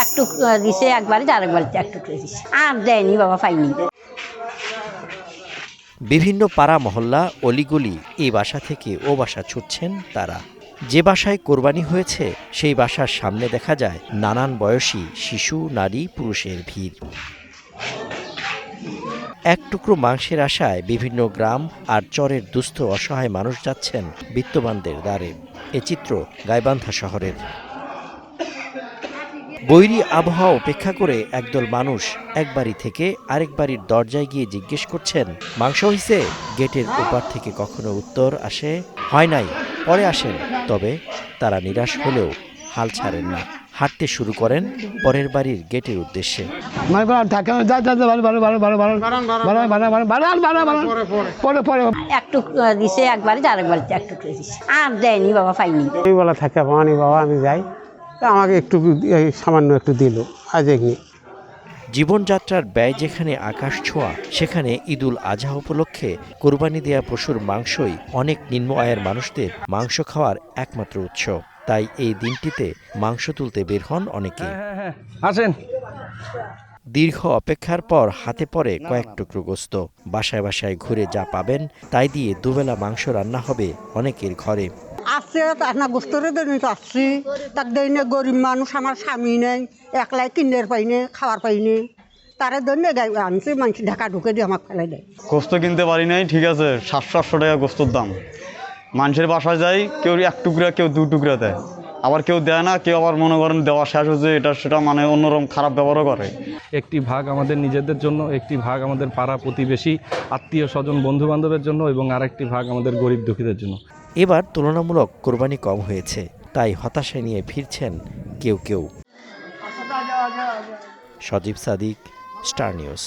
একটু দিছে একবারে, আরেকবার একটু দিছে, আর দেয়নি বাবা, পাইনি। বিভিন্ন পাড়া মহল্লা অলিগলি এই বাসা থেকে ও বাসা ছুটছেন তারা। যে বাসায় কোরবানি হয়েছে সেই বাসার সামনে দেখা যায় নানান বয়সী শিশু, নারী, পুরুষের ভিড়। এক টুকরো মাংসের আশায় বিভিন্ন গ্রাম আর চরের দুস্থ অসহায় মানুষ যাচ্ছেন বিত্তবানদের দ্বারে। এ চিত্র গাইবান্ধা শহরের। বৈরী আবহাওয়া উপেক্ষা করে একদল মানুষ এক বাড়ি থেকে আরেক বাড়ির দরজায় গিয়ে জিজ্ঞেস করছেন, মাংস হইছে? গেটের ওপার থেকে কখনো উত্তর আসে, হয় নাই, পরে আসেন। তবে তারা নিরাশ হলেও হাল ছাড়েন না, হাঁটতে শুরু করেন পরের বাড়ির গেটের উদ্দেশ্যে। একটু দিছে একবারে, আরেকবার একটু দিছে, আর দেয়নি বাবা, পাইনি। এই বেলা থাকে পানি বাবা, আমি যাই, আমাকে একটু সামান্য একটু দিল আজ। জীবনযাত্রার ব্যয় যেখানে আকাশ ছোঁয়া, সেখানে ঈদুল আজহা উপলক্ষে কোরবানি দেয়া পশুর মাংসই অনেক নিম্ন আয়ের মানুষদের মাংস খাওয়ার একমাত্র উৎস। তাই এই দিনটিতে মাংস তুলতে বের হন অনেকে। আসেন। দীর্ঘ অপেক্ষার পর হাতে পড়ে কয়েক টুকরো গোস্ত। বাসায় বাসায় ঘুরে যা পাবেন তাই দিয়ে দুবেলা মাংস রান্না হবে অনেকের ঘরে। আসছে না, গোস্তরে দেয়নি তো আসছি, তাক দেয়নি। গরিব মানুষ, আমার স্বামী নেই, একলাই কিনের পাইনি, খাওয়ার পাইনি, তারা দৈন্য আনছি, মানুষ ঢাকা ঢুকে দিয়ে আমাকে ফেলে দেয়। গোস্ত কিনতে পারি নাই, ঠিক আছে, 700-800 টাকা গোস্তর দাম। মানুষের বাসায় যাই, কেউ 1 টুকরা, কেউ 2 টুকরা দেয়, আবার কেউ দেয় না, কেউ আবার মনে করেন দেওয়া শেষ হচ্ছে এটা সেটা, মানে অন্যরকম খারাপ ব্যবহারও করে। একটি ভাগ আমাদের নিজেদের জন্য, একটি ভাগ আমাদের পাড়া প্রতিবেশী, আত্মীয় স্বজন, বন্ধু বান্ধবের জন্য, এবং আরেকটি ভাগ আমাদের গরিব দুঃখীদের জন্য। এবার তুলনামূলক কোরবানি কম হয়েছে, তাই হতাশা নিয়ে ফিরছেন কেউ কেউ। সজীব সাদিক, স্টার নিউজ।